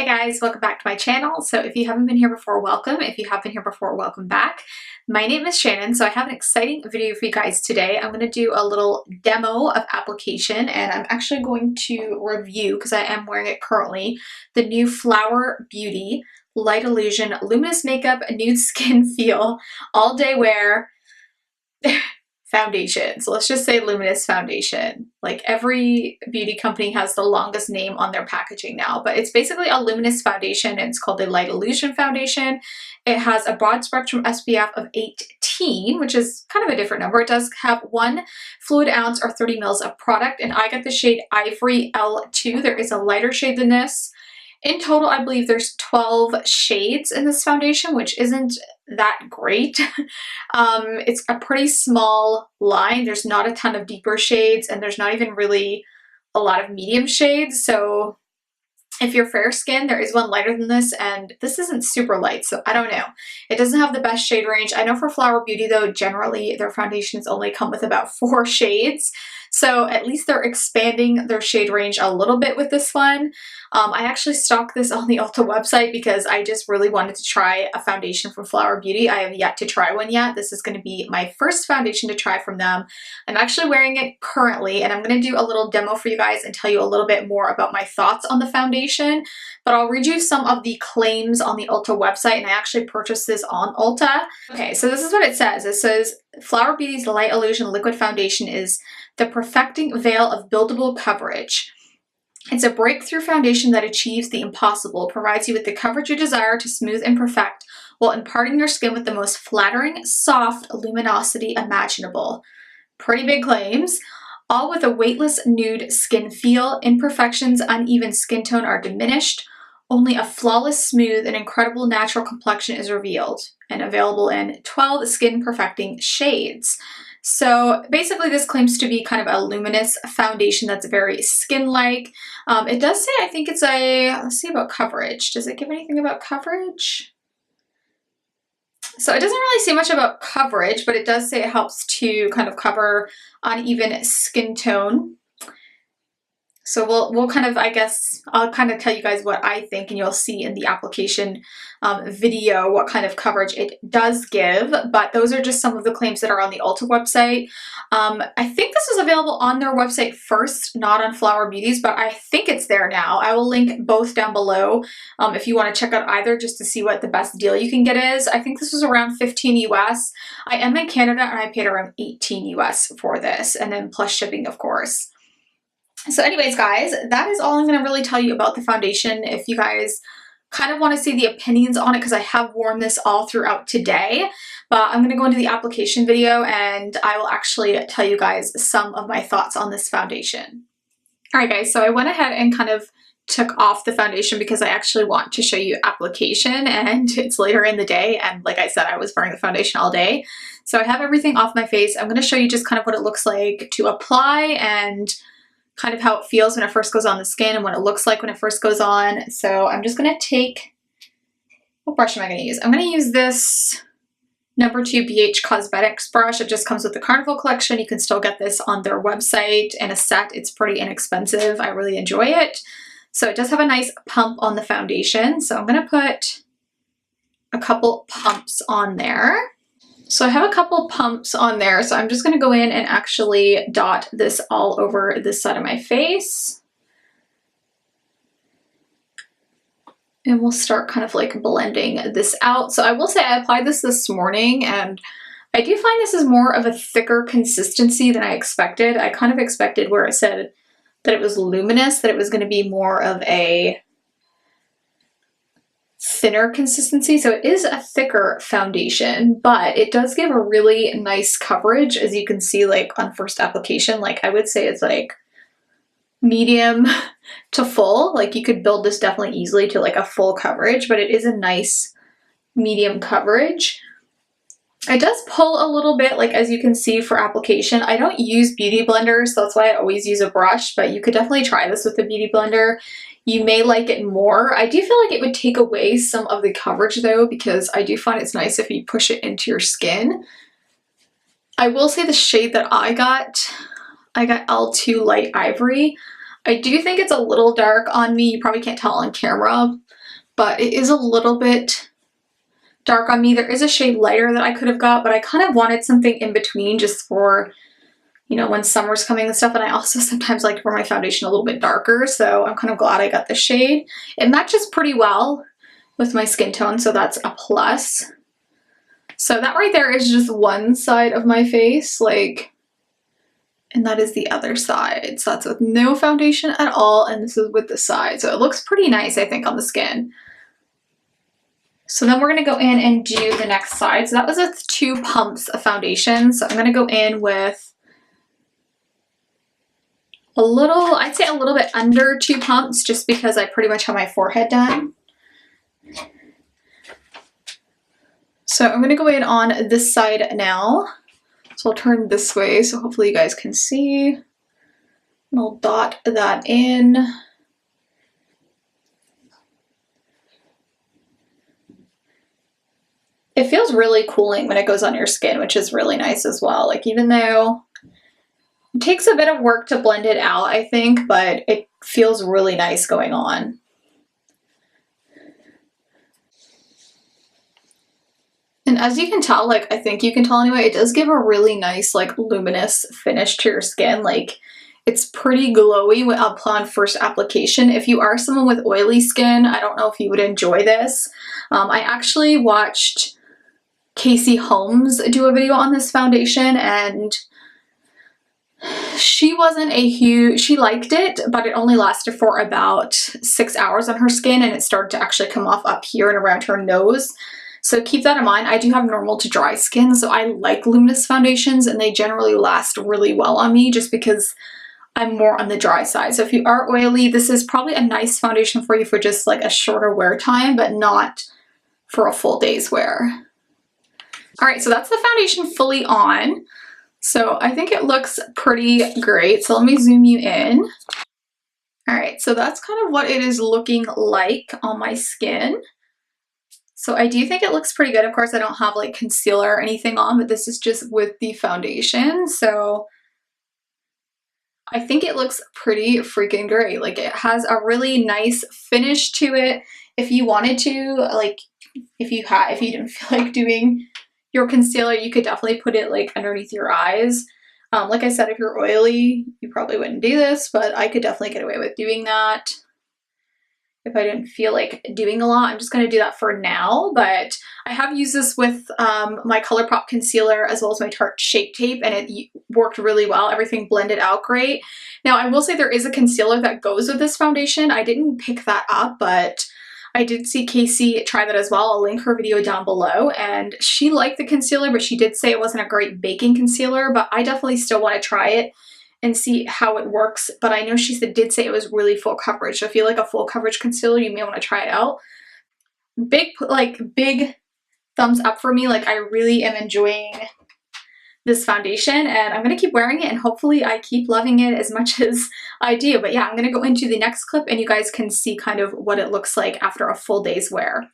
Hey guys, welcome back to my channel. So if you haven't been here before, welcome. If you have been here before, welcome back. My name is Shannon, so I have an exciting video for you guys today. I'm going to do a little demo of application, and I'm actually going to review, because I am wearing it currently, the new Flower Beauty Light Illusion Luminous Makeup Nude Skin Feel All Day Wear foundation. So let's just say luminous foundation. Like every beauty company has the longest name on their packaging now, but it's basically a luminous foundation and it's called the Light Illusion Foundation. It has a broad spectrum SPF of 18, which is kind of a different number. It does have 1 fluid ounce or 30 mils of product, and I got the shade Ivory L2. There is a lighter shade than this. In total, I believe there's 12 shades in this foundation, which isn't that great. It's a pretty small line. There's not a ton of deeper shades, and there's not even really a lot of medium shades. So if you're fair skinned, there is one lighter than this, and this isn't super light, so I don't know. It doesn't have the best shade range. I know for Flower Beauty, though, generally their foundations only come with about 4 shades. So at least they're expanding their shade range a little bit with this one. I actually stocked this on the Ulta website because I just really wanted to try a foundation from Flower Beauty. I have yet to try one yet. This is going to be my first foundation to try from them. I'm actually wearing it currently, and I'm going to do a little demo for you guys and tell you a little bit more about my thoughts on the foundation. But I'll read you some of the claims on the Ulta website, and I actually purchased this on Ulta. Okay, so this is what it says. It says, Flower Beauty's Light Illusion Liquid Foundation is the perfecting veil of buildable coverage. It's a breakthrough foundation that achieves the impossible, provides you with the coverage you desire to smooth and perfect, while imparting your skin with the most flattering, soft luminosity imaginable. Pretty big claims. All with a weightless nude skin feel. Imperfections, uneven skin tone are diminished. Only a flawless, smooth, and incredible natural complexion is revealed, and available in 12 skin perfecting shades. So basically this claims to be kind of a luminous foundation that's very skin-like. It does say, I think it's a, let's see about coverage. Does it give anything about coverage? So it doesn't really say much about coverage, but it does say it helps to kind of cover uneven skin tone. So we'll kind of, I guess, I'll kind of tell you guys what I think, and you'll see in the application video what kind of coverage it does give. But those are just some of the claims that are on the Ulta website. I think this was available on their website first, not on Flower Beauty's, but I think it's there now. I will link both down below if you want to check out either, just to see what the best deal you can get is. I think this was around 15 US. I am in Canada, and I paid around 18 US for this, and then plus shipping, of course. So anyways, guys, that is all I'm going to really tell you about the foundation. If you guys kind of want to see the opinions on it, because I have worn this all throughout today, but I'm going to go into the application video and I will actually tell you guys some of my thoughts on this foundation. Alright guys, so I went ahead and kind of took off the foundation because I actually want to show you application, and it's later in the day, and like I said, I was wearing the foundation all day. So I have everything off my face. I'm going to show you just kind of what it looks like to apply and kind of how it feels when it first goes on the skin and what it looks like when it first goes on. So I'm just going to take, what brush am I going to use? I'm going to use this number 2 BH Cosmetics brush. It just comes with the Carnival collection. You can still get this on their website in a set. It's pretty inexpensive. I really enjoy it. So it does have a nice pump on the foundation. So I'm going to put a couple pumps on there. So I have a couple pumps on there, so I'm just going to go in and actually dot this all over this side of my face. And we'll start kind of like blending this out. So I will say I applied this morning, and I do find this is more of a thicker consistency than I expected. I kind of expected where it said that it was luminous, that it was going to be more of a thinner consistency. So it is a thicker foundation, but it does give a really nice coverage, as you can see, like on first application. Like I would say it's like medium to full. Like you could build this definitely easily to like a full coverage, but it is a nice medium coverage. It does pull a little bit, like as you can see, for application. I don't use beauty blenders, so that's why I always use a brush, but you could definitely try this with a beauty blender. You may like it more. I do feel like it would take away some of the coverage though, because I do find it's nice if you push it into your skin. I will say the shade that I got L2 Light Ivory. I do think it's a little dark on me. You probably can't tell on camera, but it is a little bit dark on me. There is a shade lighter that I could have got, but I kind of wanted something in between just for, you know, when summer's coming and stuff. And I also sometimes like to wear my foundation a little bit darker, so I'm kind of glad I got this shade. It matches pretty well with my skin tone, so that's a plus. So that right there is just one side of my face, like, and that is the other side. So that's with no foundation at all, and this is with the side. So it looks pretty nice, I think, on the skin. So then we're gonna go in and do the next side. So that was with 2 pumps of foundation. So I'm gonna go in with a little, I'd say a little bit under 2 pumps, just because I pretty much have my forehead done. So I'm gonna go in on this side now. So I'll turn this way so hopefully you guys can see. And I'll dot that in. It feels really cooling when it goes on your skin, which is really nice as well. Like, even though it takes a bit of work to blend it out, I think, but it feels really nice going on. And as you can tell, like, I think you can tell anyway, it does give a really nice, like, luminous finish to your skin. Like, it's pretty glowy upon first application. If you are someone with oily skin, I don't know if you would enjoy this. I actually watched Casey Holmes do a video on this foundation, and she wasn't a huge, she liked it, but it only lasted for about 6 hours on her skin, and it started to actually come off up here and around her nose. So keep that in mind. I do have normal to dry skin, so I like luminous foundations, and they generally last really well on me just because I'm more on the dry side. So if you are oily, this is probably a nice foundation for you for just like a shorter wear time, but not for a full day's wear. All right, so that's the foundation fully on. So I think it looks pretty great. So let me zoom you in. All right, so that's kind of what it is looking like on my skin. So I do think it looks pretty good. Of course, I don't have like concealer or anything on, but this is just with the foundation. So I think it looks pretty freaking great. Like, it has a really nice finish to it. If you wanted to, like, if you didn't feel like doing your concealer, you could definitely put it like underneath your eyes. Like I said, if you're oily, you probably wouldn't do this, but I could definitely get away with doing that. If I didn't feel like doing a lot, I'm just going to do that for now, but I have used this with my ColourPop concealer as well as my Tarte Shape Tape, and it worked really well. Everything blended out great. Now, I will say there is a concealer that goes with this foundation. I didn't pick that up, but I did see Casey try that as well. I'll link her video down below, and she liked the concealer, but she did say it wasn't a great baking concealer, but I definitely still want to try it and see how it works. But I know she did say it was really full coverage. So if you like a full coverage concealer, you may want to try it out. Big thumbs up for me. Like, I really am enjoying this foundation, and I'm going to keep wearing it, and hopefully I keep loving it as much as I do. But yeah, I'm going to go into the next clip and you guys can see kind of what it looks like after a full day's wear.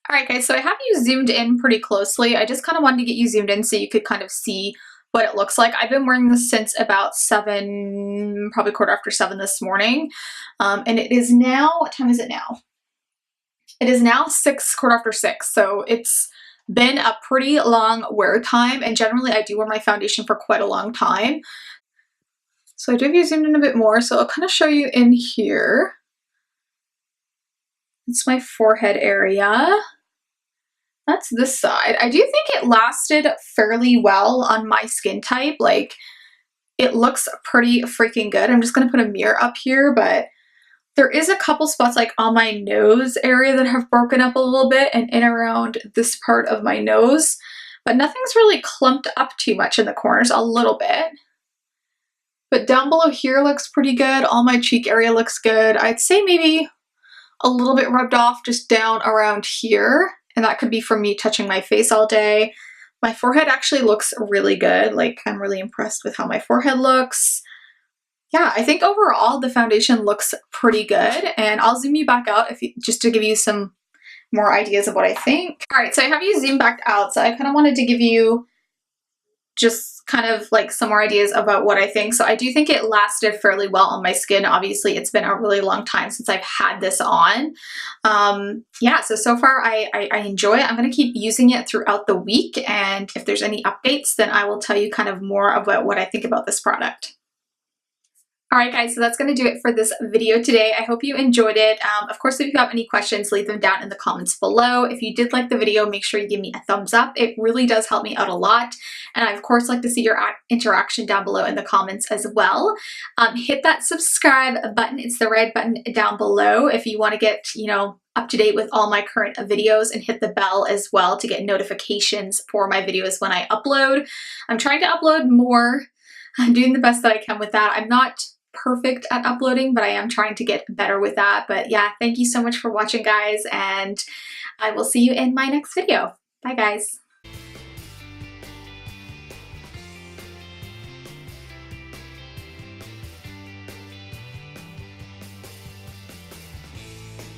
All right, guys, so I have you zoomed in pretty closely. I just kind of wanted to get you zoomed in so you could kind of see what it looks like. I've been wearing this since about 7, probably 7:15 this morning. And it is now, what time is it now? It is now 6:15. So it's been a pretty long wear time, and generally I do wear my foundation for quite a long time. So I do have you zoomed in a bit more, so I'll kind of show you in here. It's my forehead area. That's this side. I do think it lasted fairly well on my skin type. Like, it looks pretty freaking good. I'm just going to put a mirror up here, but there is a couple spots like on my nose area that have broken up a little bit and in around this part of my nose, but nothing's really clumped up too much in the corners, a little bit. But down below here looks pretty good. All my cheek area looks good. I'd say maybe a little bit rubbed off just down around here. And that could be from me touching my face all day. My forehead actually looks really good. Like, I'm really impressed with how my forehead looks. Yeah, I think overall the foundation looks pretty good. And I'll zoom you back out just to give you some more ideas of what I think. All right, so I have you zoom back out. So I kind of wanted to give you just kind of like some more ideas about what I think. So I do think it lasted fairly well on my skin. Obviously, it's been a really long time since I've had this on. Yeah, so far I enjoy it. I'm going to keep using it throughout the week, and if there's any updates, then I will tell you kind of more about what I think about this product. Alright guys, so that's going to do it for this video today. I hope you enjoyed it. Of course, if you have any questions, leave them down in the comments below. If you did like the video, make sure you give me a thumbs up. It really does help me out a lot. And I, of course, like to see your interaction down below in the comments as well. Hit that subscribe button. It's the red button down below if you want to get, up to date with all my current videos, and hit the bell as well to get notifications for my videos when I upload. I'm trying to upload more. I'm doing the best that I can with that. I'm not perfect at uploading, but I am trying to get better with that. But yeah, thank you so much for watching, guys, and I will see you in my next video. Bye, guys.